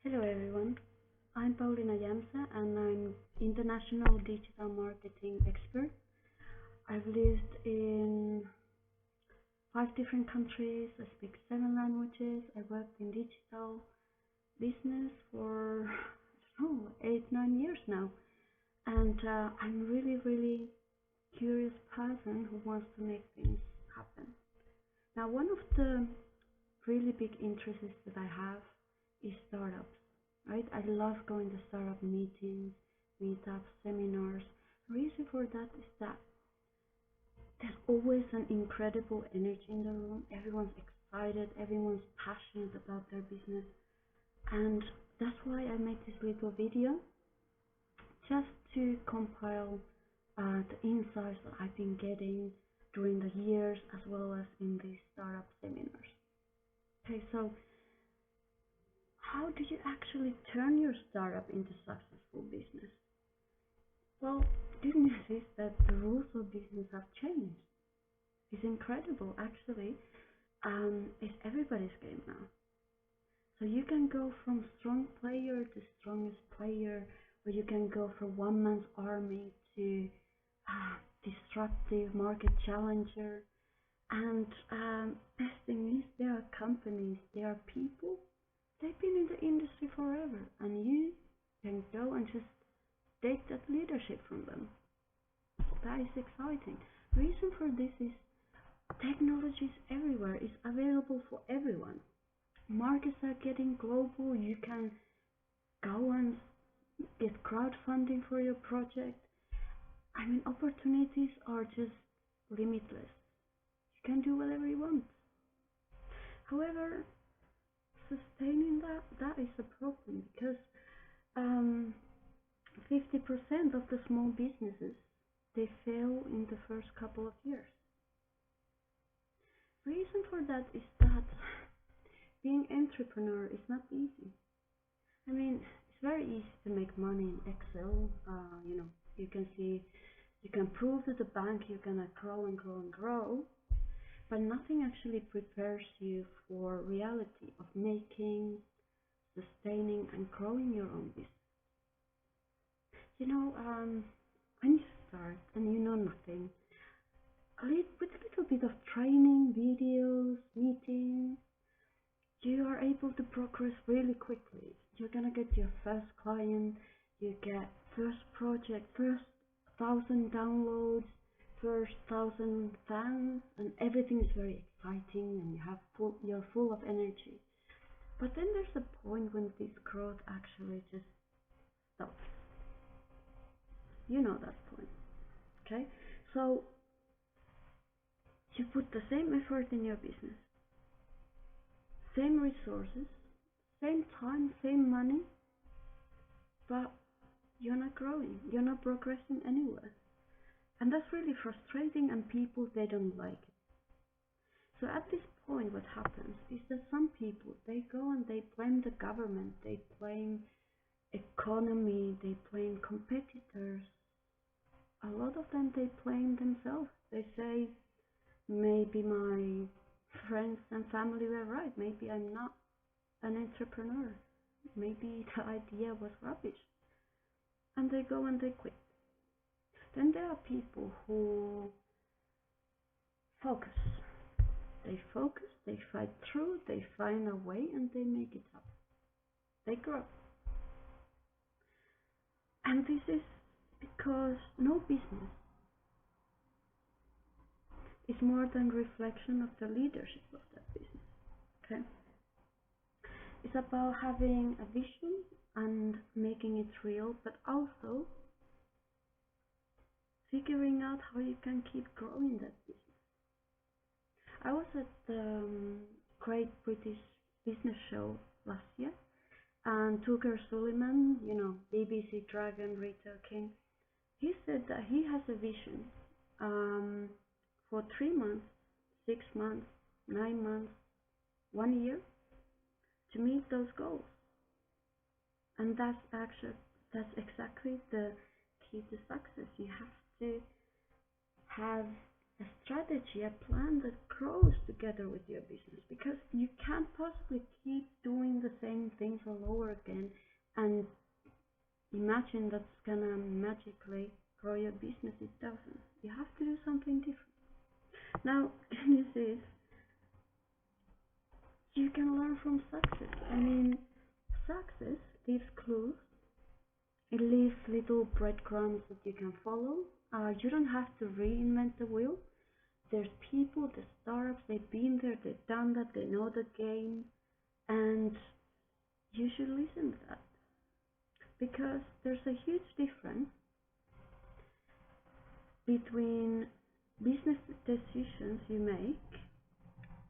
Hello everyone, I'm Paulina Yamsa and I'm international digital marketing expert. I've lived in 5 different countries, I speak 7 languages, I worked in digital business for, I don't know, 8, 9 years now. And I'm really curious person who wants to make things happen. Now one of the really big interests that I have is startups, right? I love going to startup meetings, meetups, seminars. Reason for that is that there's always an incredible energy in the room. Everyone's excited, everyone's passionate about their business, and that's why I make this little video just to compile the insights that I've been getting during the years as well as in these startup seminars. Okay, so how do you actually turn your startup into successful business? Well, good news is that the rules of business have changed. It's incredible, actually. It's everybody's game now. So you can go from strong player to strongest player, or you can go from one man's army to disruptive market challenger. And best thing is, there are companies, there are people, they've been in the industry forever, and you can go and just take that leadership from them. That is exciting. Reason for this is technology is everywhere, it's available for everyone. Markets are getting global, you can go and get crowdfunding for your project. I mean, opportunities are just limitless. You can do whatever you want. However, sustaining that is a problem because 50% of the small businesses, they fail in the first couple of years. Reason for that is that being entrepreneur is not easy. I mean, it's very easy to make money in Excel. You can see, you can prove to the bank you're gonna grow and grow and grow, but nothing actually prepares you for reality of making, sustaining, and growing your own business. When you start and you know nothing, with a little bit of training, videos, meetings, you are able to progress really quickly. You're gonna get your first client, you get first project, first 1,000 downloads, first 1,000 fans, and everything is very exciting, and you're full of energy. But then there's a point when this growth actually just stops. You know that point, okay? So you put the same effort in your business, same resources, same time, same money, but you're not growing, you're not progressing anywhere. And that's really frustrating, and people, they don't like it. So at this point, what happens is that some people, they go and they blame the government, they blame economy, they blame competitors. A lot of them, they blame themselves. They say, maybe my friends and family were right, maybe I'm not an entrepreneur, maybe the idea was rubbish, and they go and they quit. Then there are people who focus. They focus, they fight through, they find a way, and they make it happen. They grow. And this is because no business is more than reflection of the leadership of that business. Okay? It's about having a vision and making it real, but also figuring out how you can keep growing that business. I was at the Great British Business Show last year, and Tucker Sullivan, BBC Dragon, Retail King, he said that he has a vision for 3 months, 6 months, 9 months, 1 year to meet those goals. And that's exactly the key to success. You have to have a strategy, a plan that grows together with your business, because you can't possibly keep doing the same things all over again and imagine that's gonna magically grow your business. It doesn't. You have to do something different. Now, this is, you can learn from success. I mean, success leaves clues. It leaves little breadcrumbs that you can follow. You don't have to reinvent the wheel. There's people, the startups, they've been there, they've done that, they know the game, and you should listen to that. Because there's a huge difference between business decisions you make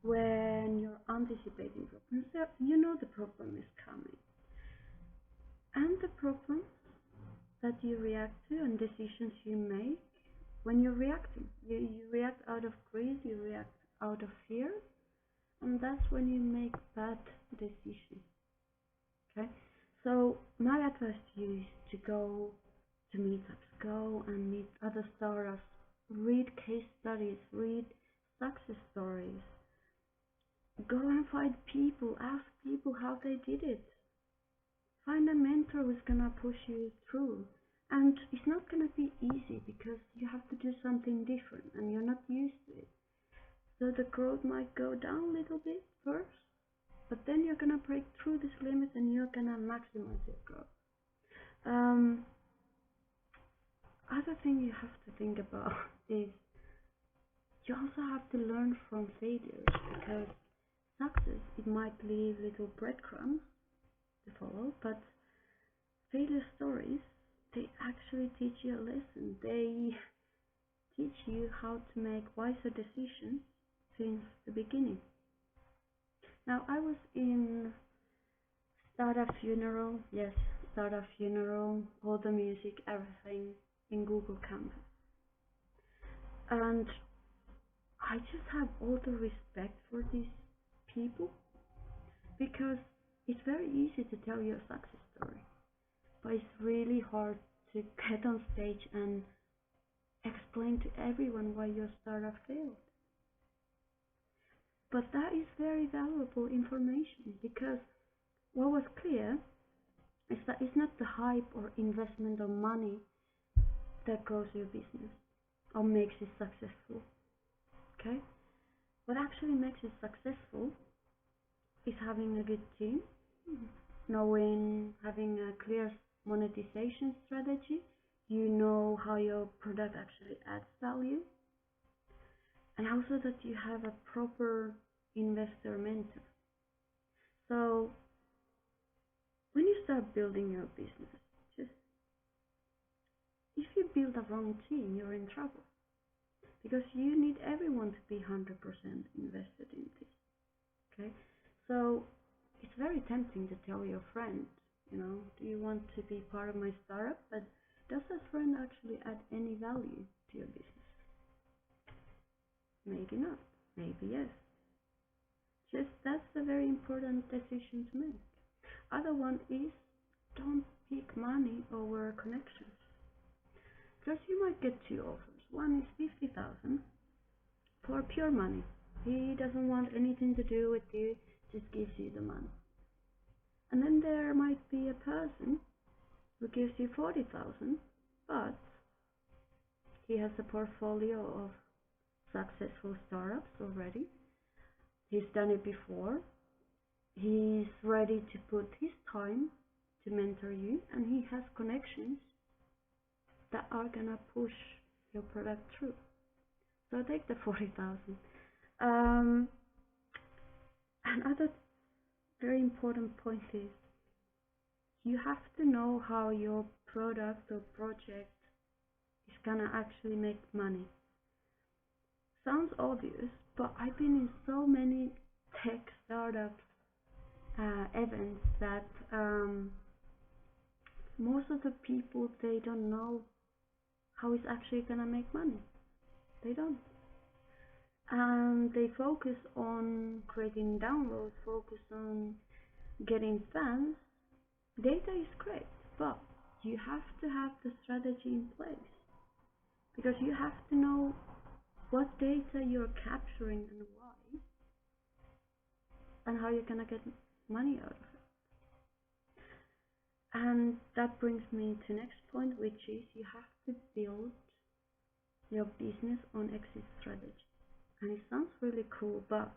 when you're anticipating problems. So you know the problem is coming. And the problems that you react to and decisions you make when you're reacting. You react out of greed, you react out of fear, and that's when you make bad decisions. Okay? So my advice to you is to go to meetups, go and meet other startups, read case studies, read success stories, go and find people, ask people how they did it. Find a mentor who's gonna push you through. And it's not gonna be easy because you have to do something different and you're not used to it. So the growth might go down a little bit first, but then you're gonna break through this limit and you're gonna maximize your growth. Other thing you have to think about is you also have to learn from failures, because success, it might leave little breadcrumbs to follow, but failure stories, they actually teach you a lesson. They teach you how to make wiser decisions since the beginning. Now, I was in startup funeral, yes, startup funeral, all the music, everything in Google Campus. And I just have all the respect for these people, because it's very easy to tell your success story, but it's really hard to get on stage and explain to everyone why your startup failed. But that is very valuable information, because what was clear is that it's not the hype or investment or money that grows your business or makes it successful. Okay? What actually makes it successful is having a good team, having a clear monetization strategy. You know how your product actually adds value, and also that you have a proper investor mentor. So when you start building your business, just if you build a wrong team, you're in trouble, because you need everyone to be 100% invested in this. Okay, so it's very tempting to tell your friend, do you want to be part of my startup? But does that friend actually add any value to your business? Maybe not. Maybe yes. Just that's a very important decision to make. Other one is, don't pick money over connections. Because you might get two offers. One is 50,000 for pure money. He doesn't want anything to do with you, just gives you the money. And then there might be a person who gives you 40,000, but he has a portfolio of successful startups already. He's done it before. He's ready to put his time to mentor you, and he has connections that are gonna push your product through. So take the 40,000. Another very important point is, you have to know how your product or project is gonna actually make money. Sounds obvious, but I've been in so many tech startup events that most of the people, they don't know how it's actually gonna make money. They don't. And they focus on creating downloads, focus on getting fans. Data is great, but you have to have the strategy in place, because you have to know what data you're capturing and why, and how you're gonna get money out of it. And that brings me to next point, which is you have to build your business on exit strategy. And it sounds really cool, but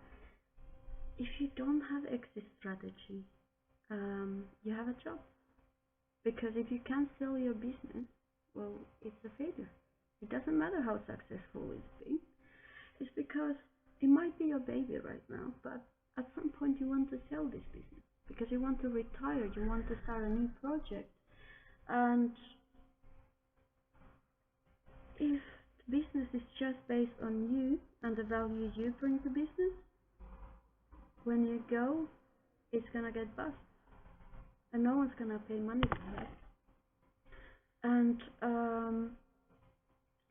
if you don't have exit strategy, you have a job. Because if you can't sell your business, well, it's a failure. It doesn't matter how successful it's been. It's because it might be your baby right now, but at some point you want to sell this business because you want to retire, you want to start a new project. And if business is just based on you and the value you bring to business, when you go, it's gonna get bust, and no one's gonna pay money for that. And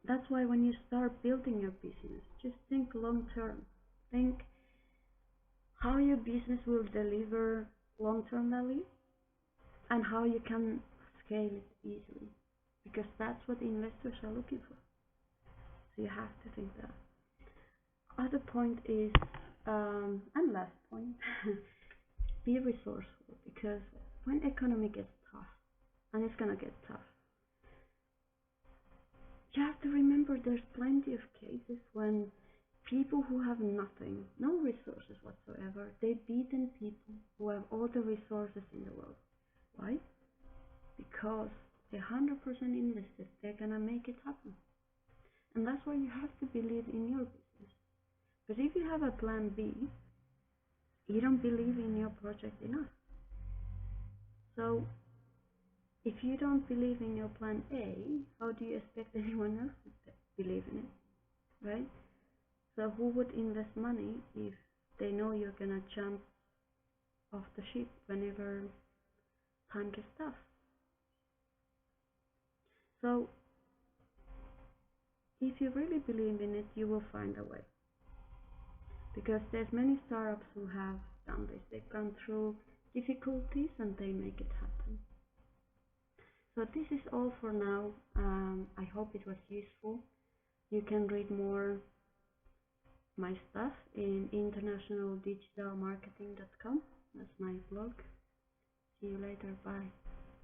that's why when you start building your business, just think long term. Think how your business will deliver long term value and how you can scale it easily, because that's what investors are looking for. So you have to think that. Other point is, and last point, be resourceful, because when economy gets tough, and it's gonna get tough, you have to remember there's plenty of cases when people who have nothing, no resources whatsoever, they beaten people who have all the resources in the world. Why? Because they're 100% invested, they're gonna make it happen. And that's why you have to believe in your business. Because if you have a plan B, you don't believe in your project enough. So if you don't believe in your plan A, how do you expect anyone else to believe in it, right? So who would invest money if they know you're gonna jump off the ship whenever time gets tough? So if you really believe in it, you will find a way. Because there's many startups who have done this. They've gone through difficulties and they make it happen. So this is all for now. I hope it was useful. You can read more my stuff in internationaldigitalmarketing.com. That's my blog. See you later. Bye.